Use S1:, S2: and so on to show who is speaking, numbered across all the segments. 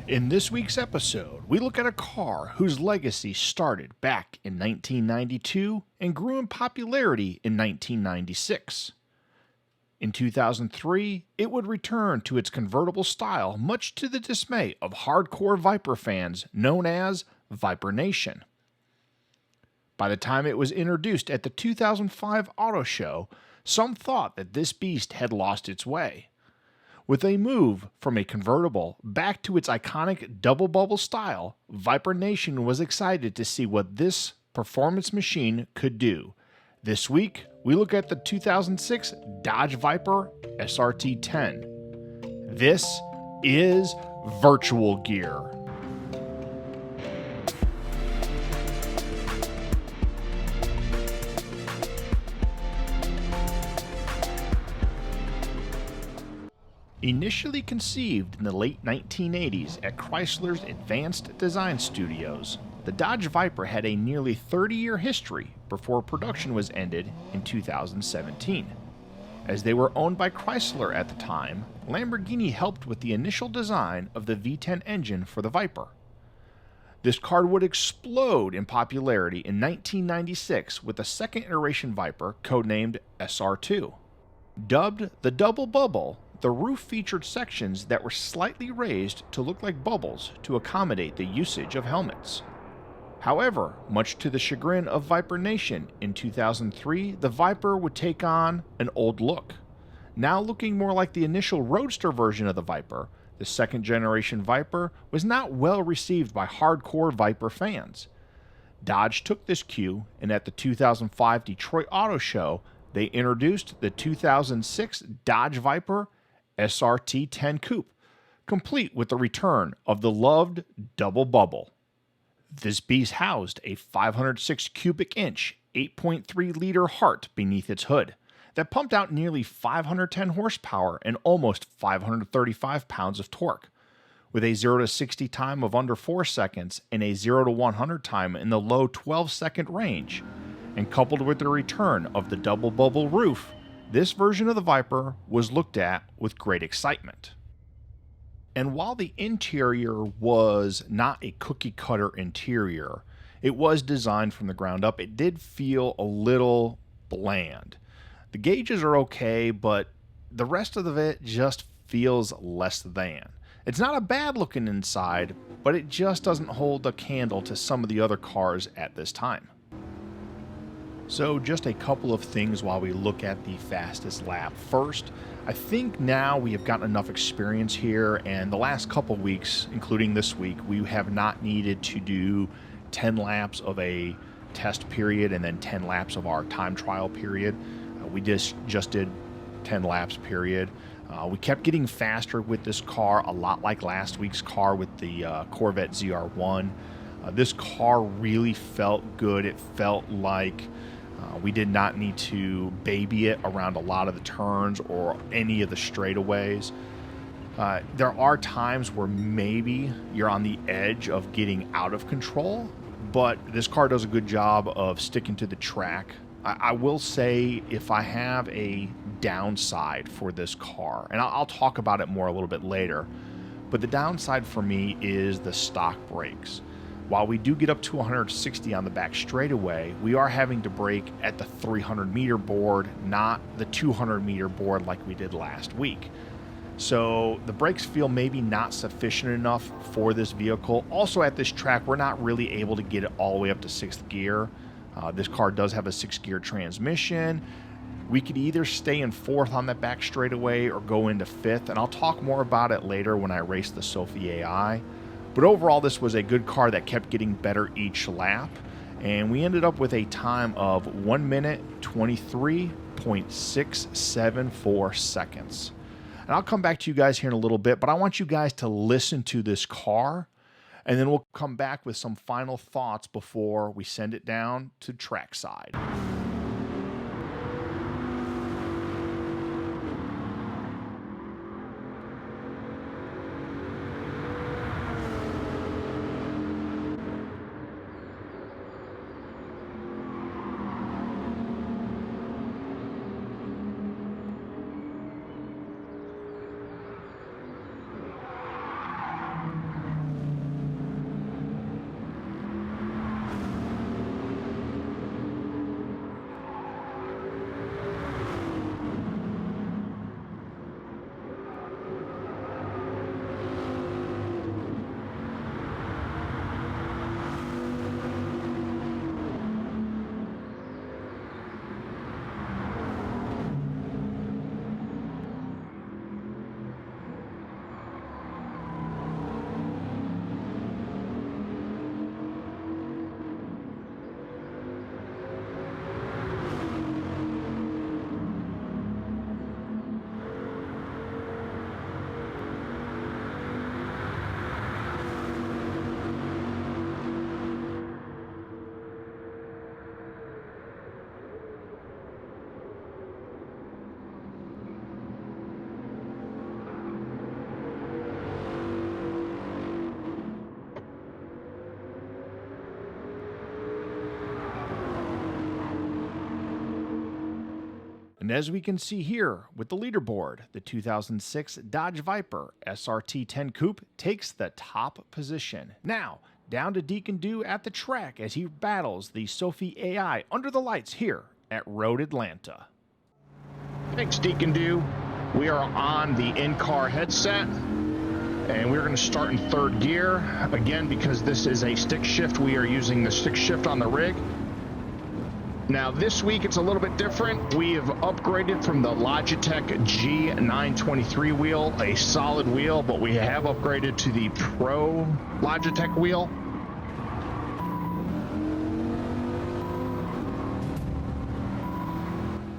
S1: In this week's episode, we look at a car whose legacy started back in 1992 and grew in popularity in 1996. In 2003, it would return to its convertible style, much to the dismay of hardcore Viper fans known as Viper Nation. By the time it was introduced at the 2005 Auto Show, some thought that this beast had lost its way. With a move from a convertible back to its iconic double bubble style, Viper Nation was excited to see what this performance machine could do. This week, we look at the 2006 Dodge Viper SRT10. This is Virtual Gear. Initially conceived in the late 1980s at Chrysler's Advanced Design Studios, the Dodge Viper had a nearly 30-year history before production was ended in 2017. As they were owned by Chrysler at the time, Lamborghini helped with the initial design of the V10 engine for the Viper. This car would explode in popularity in 1996 with the second iteration Viper, codenamed SR2. Dubbed the Double Bubble, the roof featured sections that were slightly raised to look like bubbles to accommodate the usage of helmets. However, much to the chagrin of Viper Nation, in 2003, the Viper would take on an old look. Now looking more like the initial Roadster version of the Viper, the second generation Viper was not well received by hardcore Viper fans. Dodge took this cue, and at the 2005 Detroit Auto Show, they introduced the 2006 Dodge Viper SRT10 Coupe, complete with the return of the loved double bubble. This beast housed a 506 cubic inch, 8.3 liter heart beneath its hood that pumped out nearly 510 horsepower and almost 535 pounds of torque, with a 0 to 60 time of under 4 seconds and a 0 to 100 time in the low 12-second range. And coupled with the return of the double bubble roof, this version of the Viper was looked at with great excitement. And while the interior was not a cookie-cutter interior, it was designed from the ground up, it did feel a little bland. The gauges are okay, but the rest of it just feels less than. It's not a bad looking inside, but it just doesn't hold a candle to some of the other cars at this time. So just a couple of things while we look at the fastest lap. First, I think now we have gotten enough experience here, and the last couple of weeks, including this week, we have not needed to do 10 laps of a test period and then 10 laps of our time trial period. We just did 10 laps period. We kept getting faster with this car, a lot like last week's car with the Corvette ZR1. This car really felt good. It felt like we did not need to baby it around a lot of the turns or any of the straightaways. There are times where maybe you're on the edge of getting out of control, but this car does a good job of sticking to the track. I will say, if I have a downside for this car, and I'll talk about it more a little bit later, but the downside for me is the stock brakes. While we do get up to 160 on the back straightaway, we are having to brake at the 300 meter board, not the 200 meter board like we did last week. So the brakes feel maybe not sufficient enough for this vehicle. Also at this track, we're not really able to get it all the way up to 6th gear. This car does have a 6-gear transmission. We could either stay in 4th on that back straightaway or go into 5th, and I'll talk more about it later when I race the Sophie AI. But overall, this was a good car that kept getting better each lap, and we ended up with a time of 1 minute 23.674 seconds. And I'll come back to you guys here in a little bit, but I want you guys to listen to this car, and then we'll come back with some final thoughts before we send it down to trackside. And as we can see here with the leaderboard, the 2006 Dodge Viper SRT10 Coupe takes the top position. Now, down to Deacon Dew at the track as he battles the Sophie AI under the lights here at Road Atlanta. Thanks, Deacon Dew. We are on the in-car headset, and we're going to start in third gear. Again, because this is a stick shift, we are using the stick shift on the rig. Now, this week it's a little bit different. We have upgraded from the Logitech G923 wheel, a solid wheel, but we have upgraded to the Pro Logitech wheel.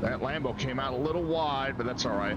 S1: That Lambo came out a little wide, but that's all right.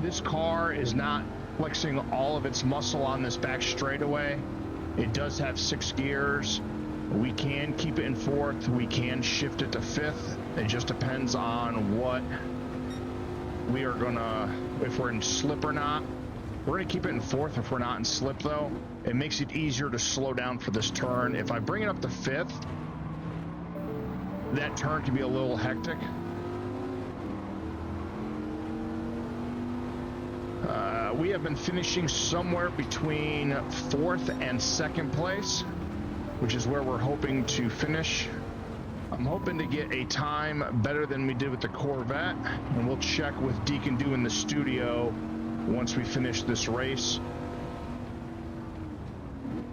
S1: This car is not flexing all of its muscle on this back straightaway. It does have 6 gears. We can keep it in fourth. We can shift it to fifth. It just depends on what we are gonna, if we're in slip or not. We're gonna keep it in fourth if we're not in slip though. It makes it easier to slow down for this turn. If I bring it up to fifth, that turn can be a little hectic. We have been finishing somewhere between fourth and second place, which is where we're hoping to finish. I'm hoping to get a time better than we did with the Corvette, and we'll check with Deacon Dew in the studio once we finish this race.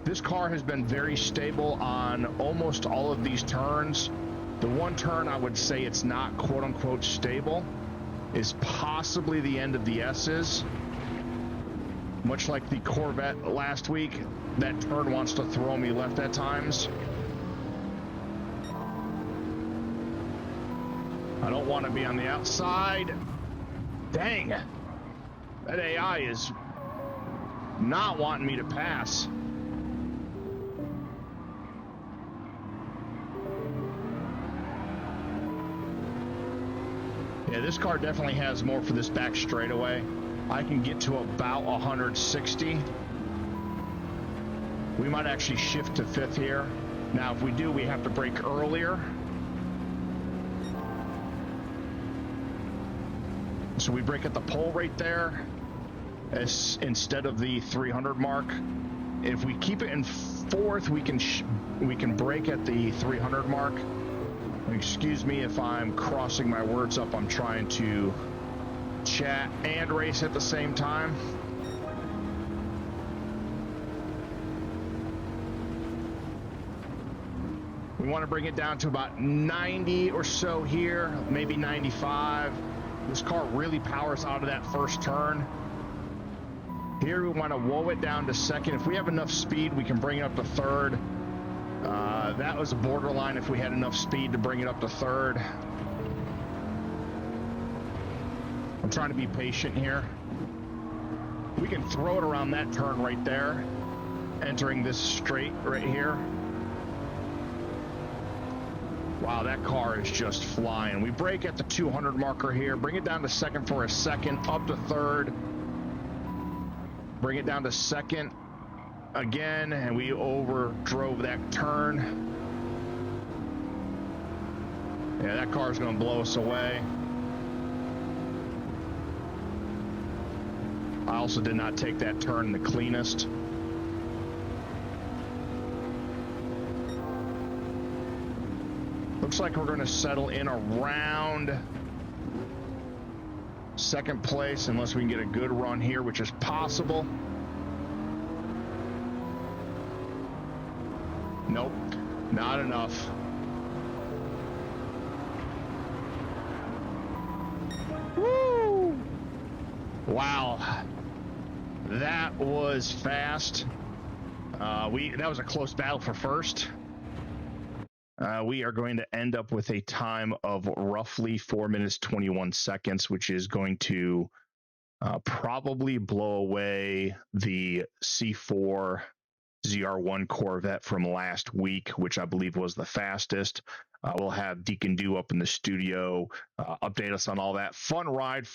S1: This car has been very stable on almost all of these turns. The one turn I would say it's not quote-unquote stable is possibly the end of the S's. Much like the Corvette last week, that turn wants to throw me left at times. I don't want to be on the outside. Dang, that AI is not wanting me to pass. Yeah, this car definitely has more for this back straightaway. I can get to about 160. We might actually shift to fifth here. Now, if we do, we have to brake earlier. So we brake at the pole right there instead of the 300 mark. If we keep it in fourth, we can brake at the 300 mark. Excuse me if I'm crossing my words up. I'm trying to chat and race at the same time. We want to bring it down to about 90 or so here, maybe 95. This car really powers out of that first turn. Here we want to whoa it down to second. If we have enough speed, we can bring it up to third. That was a borderline if we had enough speed to bring it up to third. I'm trying to be patient here. We can throw it around that turn right there, entering this straight right here. Wow, that car is just flying. We brake at the 200 marker here, bring it down to second for a second, up to third, bring it down to second again, and we overdrove that turn. Yeah, that car is going to blow us away. I also did not take that turn the cleanest. Looks like we're going to settle in around second place unless we can get a good run here, which is possible. Nope, not enough. Woo! Wow, that was fast. That was a close battle for first. We are going to end up with a time of roughly 4 minutes 21 seconds, which is going to
S2: probably blow away the C4 ZR1 Corvette from last week, which I believe was the fastest. We'll have Deacon Do up in the studio, update us on all that. Fun ride.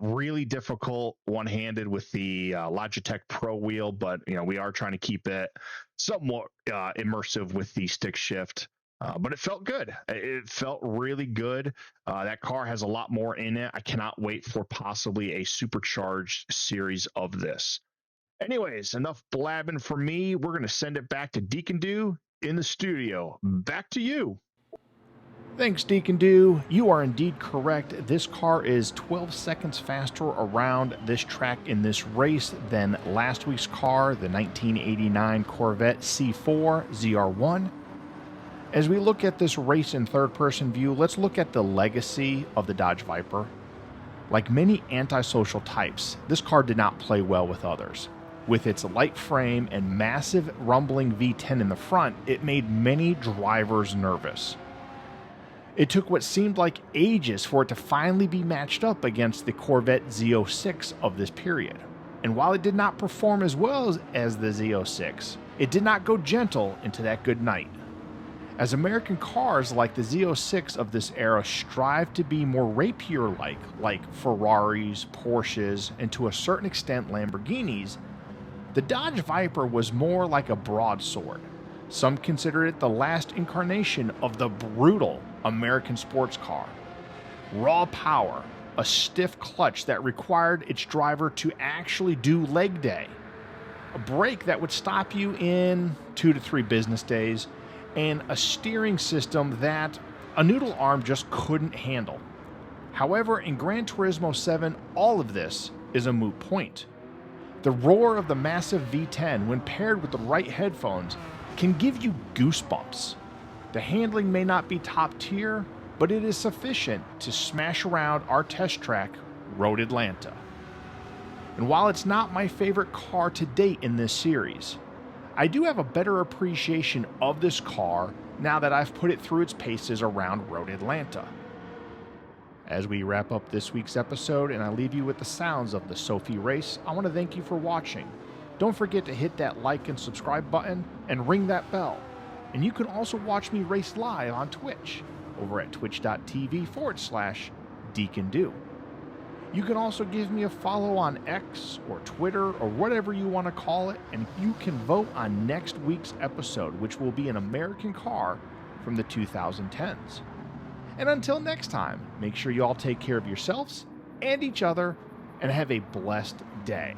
S2: Really difficult one-handed with the Logitech Pro wheel, but we are trying to keep it somewhat immersive with the stick shift. But it felt good. It felt really good. That car has a lot more in it. I cannot wait for possibly a supercharged series of this. Anyways, enough blabbing for me. We're going to send it back to Deacon Do in the studio. Back to you.
S1: Thanks, Deacon Do. You are indeed correct. This car is 12 seconds faster around this track in this race than last week's car, the 1989 Corvette C4 ZR1. As we look at this race in third-person view, let's look at the legacy of the Dodge Viper. Like many antisocial types, this car did not play well with others. With its light frame and massive rumbling V10 in the front, it made many drivers nervous. It took what seemed like ages for it to finally be matched up against the Corvette Z06 of this period. And while it did not perform as well as the Z06, it did not go gentle into that good night. As American cars like the Z06 of this era strive to be more rapier-like Ferraris, Porsches, and to a certain extent Lamborghinis, the Dodge Viper was more like a broadsword. Some consider it the last incarnation of the brutal American sports car. Raw power, a stiff clutch that required its driver to actually do leg day, a brake that would stop you in 2 to 3 business days, and a steering system that a noodle arm just couldn't handle. However, in Gran Turismo 7, all of this is a moot point. The roar of the massive V10, when paired with the right headphones, can give you goosebumps. The handling may not be top tier, but it is sufficient to smash around our test track, Road Atlanta. And while it's not my favorite car to date in this series, I do have a better appreciation of this car now that I've put it through its paces around Road Atlanta. As we wrap up this week's episode and I leave you with the sounds of the Sophie race, I want to thank you for watching. Don't forget to hit that like and subscribe button and ring that bell. And you can also watch me race live on Twitch over at twitch.tv/Deacon Do. You can also give me a follow on X or Twitter or whatever you want to call it, and you can vote on next week's episode, which will be an American car from the 2010s. And until next time, make sure you all take care of yourselves and each other and have a blessed day.